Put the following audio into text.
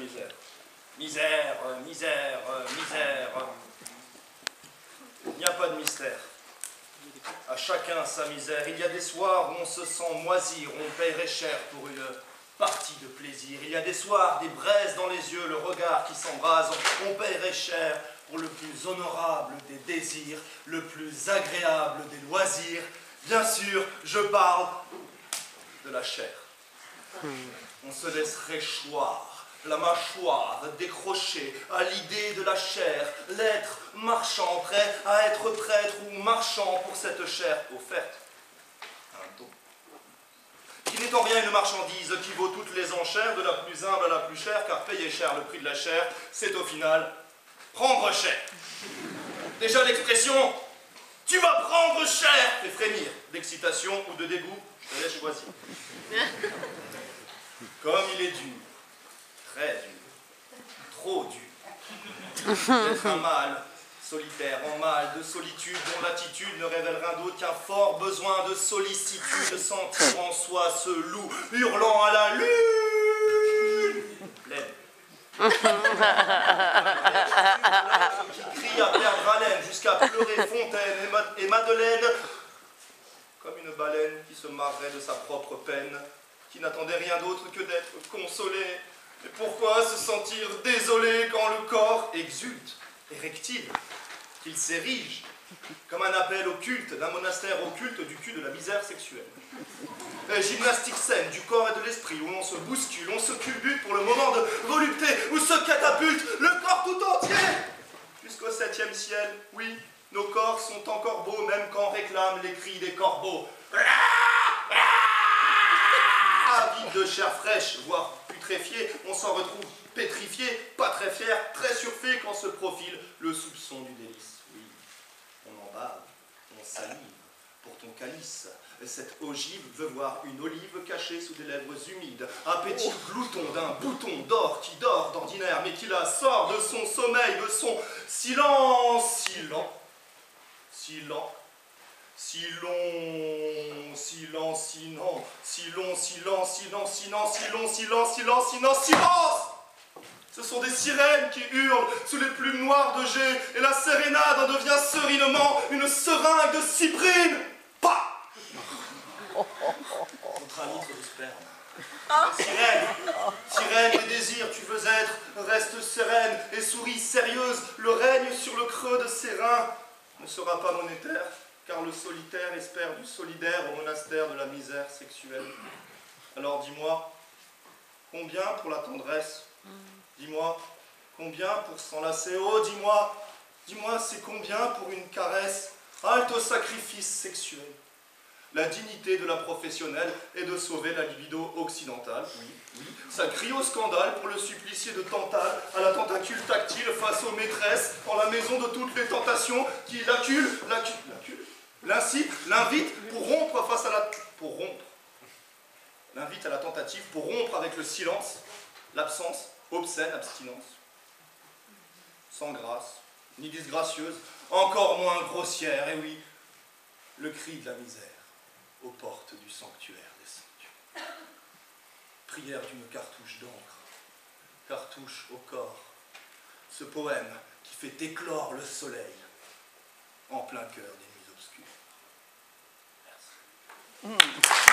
misère. Misère, misère, misère. Il n'y a pas de mystère. À chacun sa misère. Il y a des soirs où on se sent moisir, où on paierait cher pour une partie de plaisir. Il y a des soirs, des braises dans les yeux, le regard qui s'embrase. On paierait cher pour le plus honorable des désirs, le plus agréable des loisirs. Bien sûr, je parle de la chair. On se laisserait choir, la mâchoire décrochée à l'idée de la chair, l'être marchand prêt à être prêtre ou marchand pour cette chair offerte. Un don. Qui n'est en rien une marchandise qui vaut toutes les enchères, de la plus humble à la plus chère, car payer cher le prix de la chair, c'est au final prendre cher. Déjà l'expression « tu vas prendre cher » fait frémir d'excitation ou de dégoût, je te laisse choisir. Comme il est dur, très dur, trop dur, d'être un mâle solitaire en mal de solitude dont l'attitude ne révèle rien d'autre qu'un fort besoin de sollicitude, sentir en soi ce loup hurlant à la lune pleine. Qui crie à perdre haleine jusqu'à pleurer Fontaine et Madeleine comme une baleine qui se marrait de sa propre peine, qui n'attendait rien d'autre que d'être consolée. Et pourquoi se sentir désolé quand le corps exulte, érectile, qu'il s'érige comme un appel au culte d'un monastère occulte du cul de la misère sexuelle. Gymnastique saine du corps et de l'esprit, où l'on se bouscule, on se culbute pour le moment de volupté, où se catapulte le corps tout entier. Jusqu'au 7e ciel, oui, nos corps sont encore beaux, même quand réclament les cris des corbeaux. Avide de chair fraîche, voire putréfiée, on s'en retrouve pétrifié, pas très fier, très surfait quand se profile le soupçon du délice. Oui, on en bave, on salive pour ton calice. Cette ogive veut voir une olive cachée sous des lèvres humides, un petit glouton d'un bouton d'or qui dort d'ordinaire, mais qui la sort de son sommeil, de son silence, si lent, si lent. Si long, silence, silence, si long, silence, silence, silence, si long, silence, silence, silence, silence. Ce sont des sirènes qui hurlent sous les plumes noires de jet, et la sérénade en devient serinement une seringue de cyprine. Pas contre un litre de sperme. Sirène, sirène, les désirs, tu veux être, reste sereine et souris sérieuse. Le règne sur le creux de ses reins ne sera pas monétaire, car le solitaire espère du solidaire au monastère de la misère sexuelle. Alors dis-moi, combien pour la tendresse? Dis-moi, combien pour s'enlacer? Oh, dis-moi, c'est combien pour une caresse? Halte au sacrifice sexuel. La dignité de la professionnelle est de sauver la libido occidentale, oui. Ça crie au scandale pour le supplicié de Tantale, à la tentacule tactile face aux maîtresses, en la maison de toutes les tentations qui l'incite, l'invite pour rompre face à la... Pour rompre. L'invite à la tentative pour rompre avec le silence, l'absence, obscène abstinence. Sans grâce, ni disgracieuse, encore moins grossière, et oui, le cri de la misère aux portes du sanctuaire des sanctuaires. Prière d'une cartouche d'encre, cartouche au corps, ce poème qui fait éclore le soleil en plein cœur des nuits obscures. Merci.